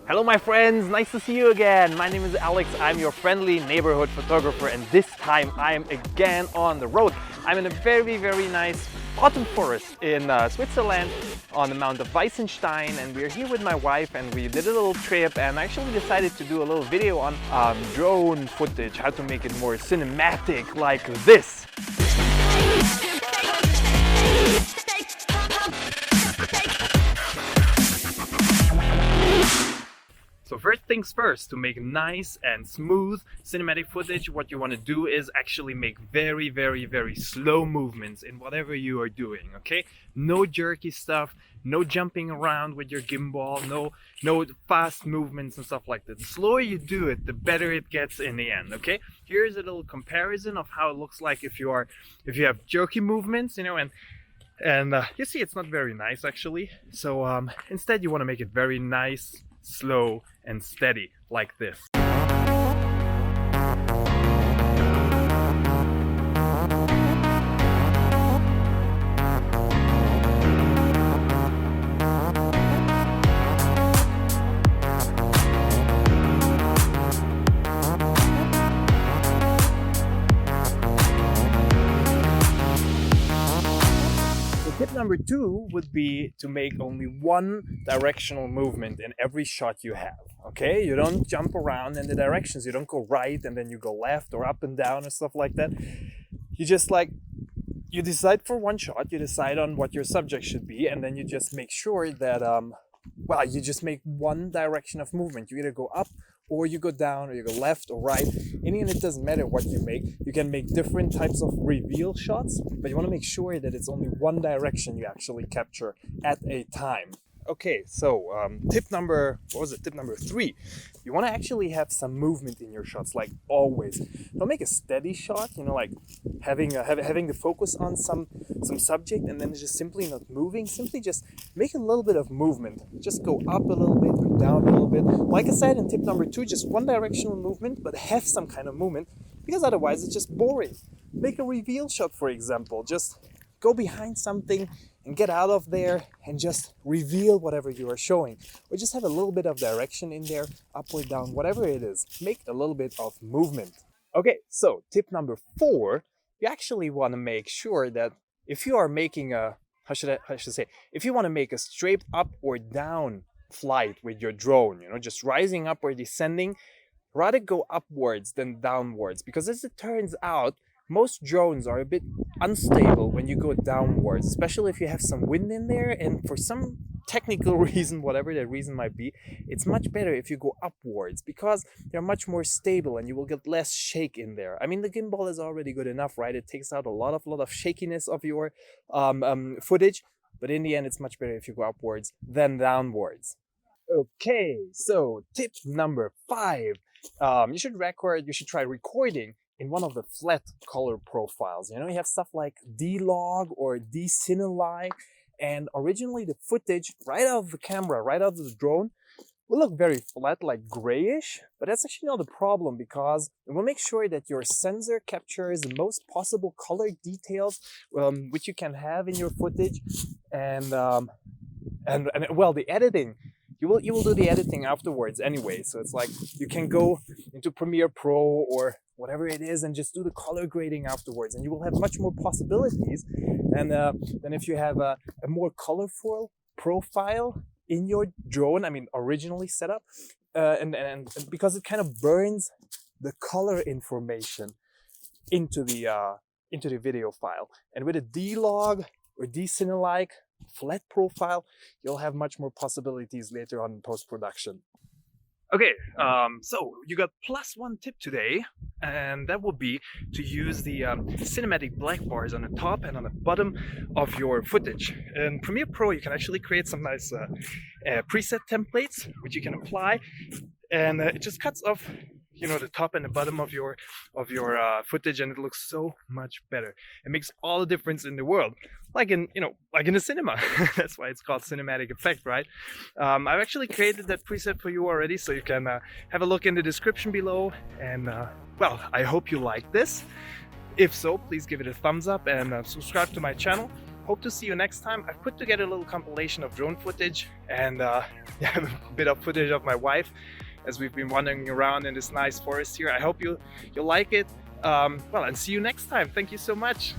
Hello my friends, nice to see you again. My name is Alex, I'm your friendly neighborhood photographer, and this time I am again on the road. I'm in a very nice autumn forest in Switzerland on the Mount of Weissenstein, and we're here with my wife and we did a little trip and actually decided to do a little video on drone footage, how to make it more cinematic like this. So first things first, to make nice and smooth cinematic footage, what you want to do is actually make very slow movements in whatever you are doing, okay? No jerky stuff, no jumping around with your gimbal, no fast movements and stuff like that. The slower you do it, the better it gets in the end, okay? Here's a little comparison of how it looks like if you have jerky movements, you know, and you see it's not very nice actually. So instead you want to make it very nice, slow and steady like this. Tip number 2 would be to make only one directional movement in every shot you have, okay? You don't jump around in the directions, you don't go right and then you go left or up and down or stuff like that. You just you decide for one shot, you decide on what your subject should be, and then you just make sure that, you just make one direction of movement. You either go up or you go down or you go left or right. In the end, it doesn't matter what you make. You can make different types of reveal shots, but you want to make sure that it's only one direction you actually capture at a time. Okay, so tip number 3. You want to actually have some movement in your shots, like always. Don't make a steady shot, you know, like having the focus on some subject and then just simply not moving. Simply just make a little bit of movement. Just go up a little bit or down a little bit. Like I said in tip number 2, just one directional movement, but have some kind of movement, because otherwise it's just boring. Make a reveal shot, for example. Just go behind something and get out of there and just reveal whatever you are showing. Or just have a little bit of direction in there, up or down, whatever it is. Make a little bit of movement. Okay, so tip number 4, you actually want to make sure that if you are making if you want to make a straight up or down flight with your drone, you know, just rising up or descending, rather go upwards than downwards, because as it turns out, most drones are a bit unstable when you go downwards, especially if you have some wind in there, and for some technical reason, whatever that reason might be, it's much better if you go upwards because they're much more stable and you will get less shake in there. I mean, the gimbal is already good enough, right? It takes out a lot of shakiness of your footage, but in the end, it's much better if you go upwards than downwards. Okay, so tip number 5, you should try recording in one of the flat color profiles. You know, you have stuff like D-Log or D-Cinelike, and originally the footage right out of the camera, right out of the drone, will look very flat, like grayish, but that's actually not a problem because it will make sure that your sensor captures the most possible color details which you can have in your footage, and the editing. You will do the editing afterwards anyway, so it's like you can go into PremierePro or whatever it is and just do the color grading afterwards, and you will have much more possibilities than if you have a more colorful profile in your drone. I mean, originally set up, and because it kind of burns the color information into the video file, and with a D-Log or D-Cinelike flat profile, you'll have much more possibilities later on in post-production. Okay, so you got +1 tip today, and that will be to use the cinematic black bars on the top and on the bottom of your footage. In Premiere Pro, you can actually create some nice preset templates which you can apply, and it just cuts off, you know, the top and the bottom of your footage, and it looks so much better. It makes all the difference in the world, like in the cinema. That's why it's called cinematic effect, right? I've actually created that preset for you already, so you can have a look in the description below. And I hope you like this. If so, please give it a thumbs up and subscribe to my channel. hope to see you next time. I've put together a little compilation of drone footage and yeah, a bit of footage of my wife as we've been wandering around in this nice forest here. I hope you'll like it. Well, and see you next time. Thank you so much.